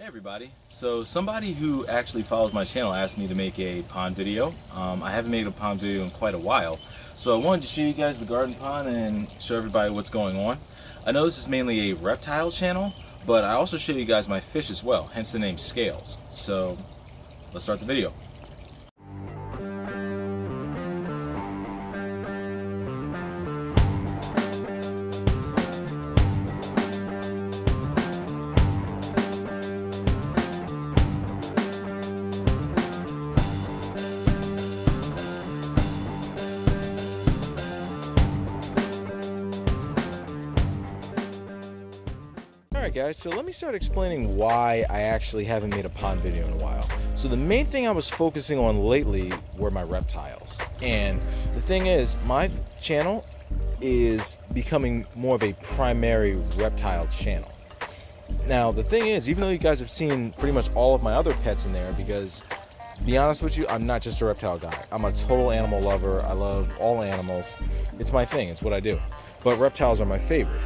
Hey everybody, so somebody who actually follows my channel asked me to make a pond video. I haven't made a pond video in quite a while, so I wanted to show you guys the garden pond and show everybody what's going on. I know this is mainly a reptile channel, but I also show you guys my fish as well, hence the name Scales. So let's start the video. Alright guys, so let me start explaining why I actually haven't made a pond video in a while. So the main thing I was focusing on lately were my reptiles. And the thing is, my channel is becoming more of a primary reptile channel. Now the thing is, even though you guys have seen pretty much all of my other pets in there, because to be honest with you, I'm not just a reptile guy. I'm a total animal lover. I love all animals. It's my thing, it's what I do. But reptiles are my favorite.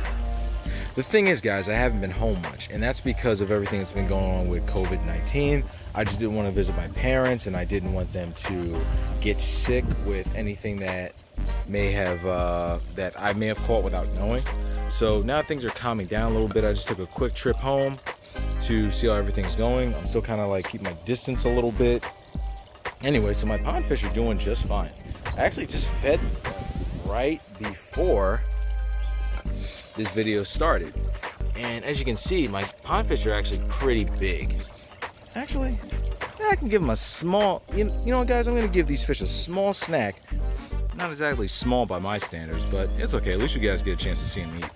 The thing is, guys, I haven't been home much, and that's because of everything that's been going on with COVID-19. I just didn't want to visit my parents, and I didn't want them to get sick with anything that may have that I may have caught without knowing. So now things are calming down a little bit. I just took a quick trip home to see how everything's going. I'm still kind of like keeping my distance a little bit. Anyway, so my pond fish are doing just fine. I actually just fed them right before this video started, and as you can see, my pond fish are actually pretty big. Actually, I can give them a small, you know what guys, I'm gonna give these fish a small snack. Not exactly small by my standards, but it's okay, at least you guys get a chance to see them eat.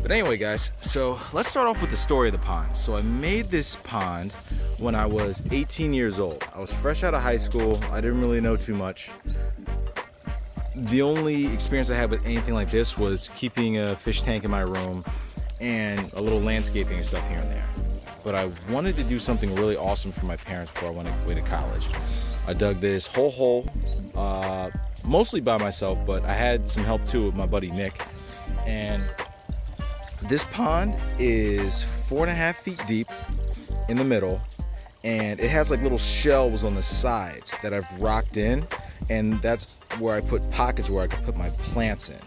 But anyway guys, so let's start off with the story of the pond. So I made this pond when I was 18 years old. I was fresh out of high school. I didn't really know too much. The only experience I had with anything like this was keeping a fish tank in my room and a little landscaping and stuff here and there. But I wanted to do something really awesome for my parents before I went away to college. I dug this whole hole, mostly by myself, but I had some help too with my buddy Nick. And this pond is 4.5 feet deep in the middle, and it has like little shelves on the sides that I've rocked in, and that's where I put pockets where I could put my plants in.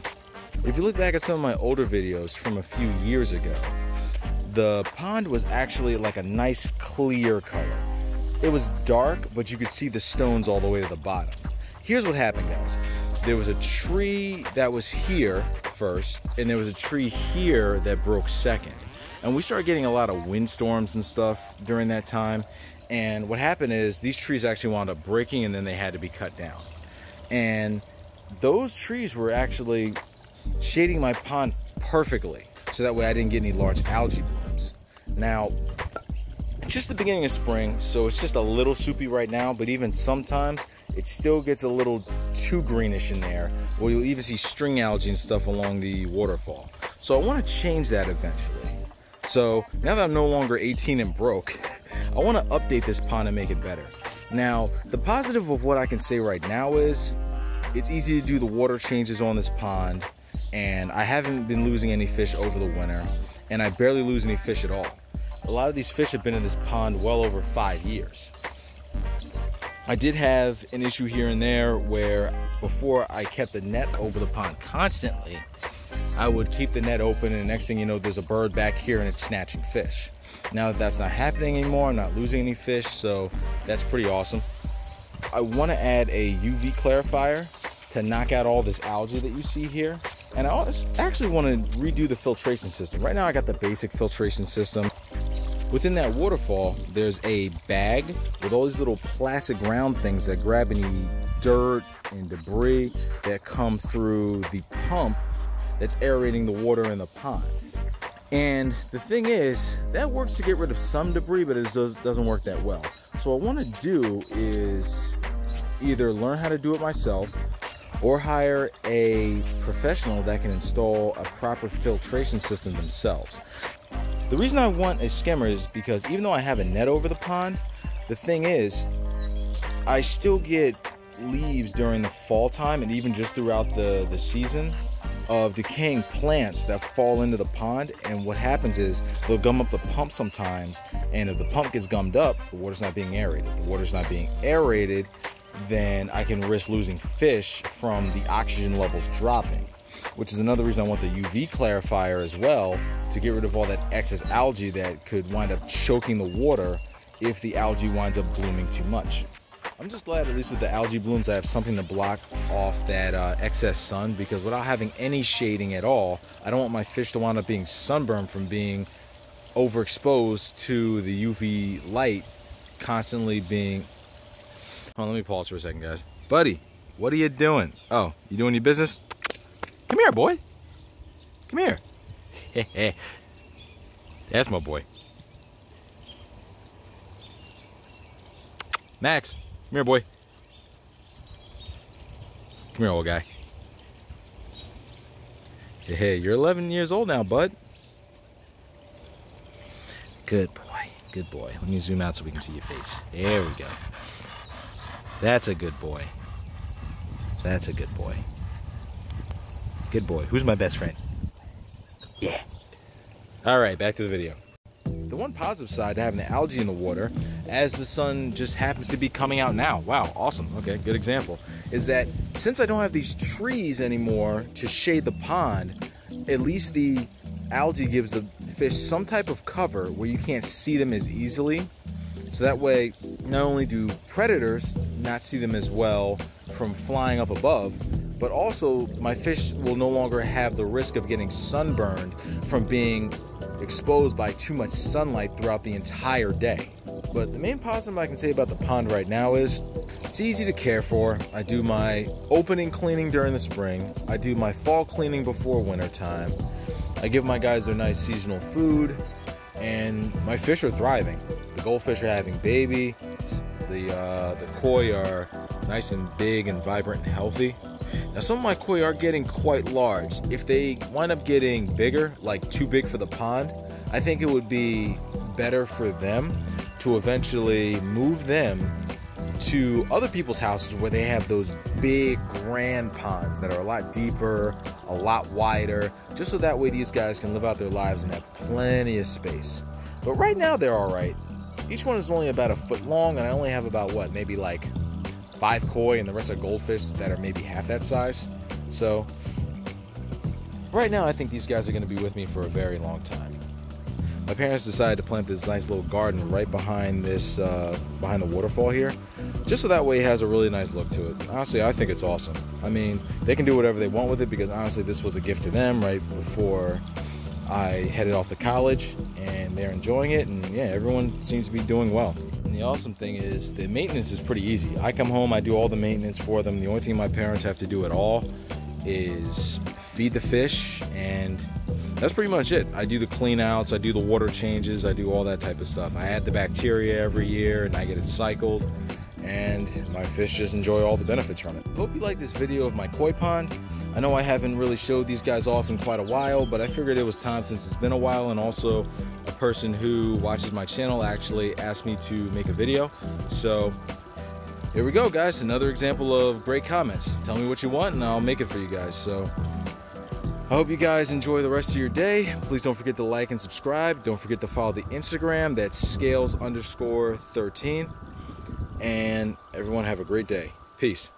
If you look back at some of my older videos from a few years ago, the pond was actually like a nice clear color. It was dark, but you could see the stones all the way to the bottom. Here's what happened, guys. There was a tree that was here first, and there was a tree here that broke second. And we started getting a lot of windstorms and stuff during that time. And what happened is these trees actually wound up breaking, and then they had to be cut down. And those trees were actually shading my pond perfectly, so that way I didn't get any large algae blooms. Now, it's just the beginning of spring, so it's just a little soupy right now, but even sometimes it still gets a little too greenish in there, or you'll even see string algae and stuff along the waterfall. So I want to change that eventually. So now that I'm no longer 18 and broke, I want to update this pond and make it better. Now, the positive of what I can say right now is it's easy to do the water changes on this pond, and I haven't been losing any fish over the winter, and I barely lose any fish at all. A lot of these fish have been in this pond well over 5 years. I did have an issue here and there where before I kept the net over the pond constantly, I would keep the net open, and the next thing you know, there's a bird back here and it's snatching fish. Now that that's not happening anymore, I'm not losing any fish, so that's pretty awesome. I want to add a UV clarifier to knock out all this algae that you see here. And I actually want to redo the filtration system. Right now I got the basic filtration system. Within that waterfall, there's a bag with all these little plastic round things that grab any dirt and debris that come through the pump that's aerating the water in the pond. And the thing is, that works to get rid of some debris, but it doesn't work that well. So what I want to do is either learn how to do it myself or hire a professional that can install a proper filtration system themselves. The reason I want a skimmer is because even though I have a net over the pond, the thing is, I still get leaves during the fall time and even just throughout the season of decaying plants that fall into the pond, and what happens is they'll gum up the pump sometimes, and if the pump gets gummed up, the water's not being aerated. If the water's not being aerated, then I can risk losing fish from the oxygen levels dropping, which is another reason I want the UV clarifier as well, to get rid of all that excess algae that could wind up choking the water if the algae winds up blooming too much. I'm just glad, at least with the algae blooms, I have something to block off that excess sun, because without having any shading at all, I don't want my fish to wind up being sunburned from being overexposed to the UV light constantly being... Hold on, let me pause for a second, guys. Buddy, what are you doing? Oh, you doing your business? Come here, boy. Come here. That's my boy. Max, come here, boy. Come here, old guy. Hey, you're 11 years old now, bud. Good boy, good boy. Let me zoom out so we can see your face. There we go. That's a good boy. That's a good boy. Good boy. Who's my best friend? Yeah. All right, back to the video. The one positive side to having the algae in the water, as the sun just happens to be coming out now, wow, awesome, okay, good example, is that since I don't have these trees anymore to shade the pond, at least the algae gives the fish some type of cover where you can't see them as easily. So that way, not only do predators not see them as well from flying up above, but also my fish will no longer have the risk of getting sunburned from being exposed by too much sunlight throughout the entire day. But the main positive I can say about the pond right now is it's easy to care for. I do my opening cleaning during the spring. I do my fall cleaning before winter time. I give my guys their nice seasonal food, and my fish are thriving. The goldfish are having babies. The koi are nice and big and vibrant and healthy. Now some of my koi are getting quite large. If they wind up getting bigger, like too big for the pond, I think it would be better for them to eventually move them to other people's houses where they have those big grand ponds that are a lot deeper, a lot wider, just so that way these guys can live out their lives and have plenty of space. But right now they're all right. Each one is only about a foot long, and I only have about, what, maybe like 5 koi, and the rest are goldfish that are maybe half that size. So right now I think these guys are going to be with me for a very long time. My parents decided to plant this nice little garden right behind this behind the waterfall here, just so that way it has a really nice look to it. Honestly, I think it's awesome. I mean, they can do whatever they want with it, because honestly this was a gift to them right before I headed off to college, and they're enjoying it, and yeah, everyone seems to be doing well. And the awesome thing is the maintenance is pretty easy. I come home, I do all the maintenance for them. The only thing my parents have to do at all is feed the fish, and that's pretty much it. I do the clean outs, I do the water changes, I do all that type of stuff. I add the bacteria every year, and I get it cycled, and my fish just enjoy all the benefits from it. Hope you like this video of my koi pond. I know I haven't really showed these guys off in quite a while, but I figured it was time since it's been a while, and also a person who watches my channel actually asked me to make a video. So here we go, guys, another example of great comments. Tell me what you want and I'll make it for you guys. So I hope you guys enjoy the rest of your day. Please don't forget to like and subscribe. Don't forget to follow the Instagram, that's scales_13. And everyone have a great day. Peace.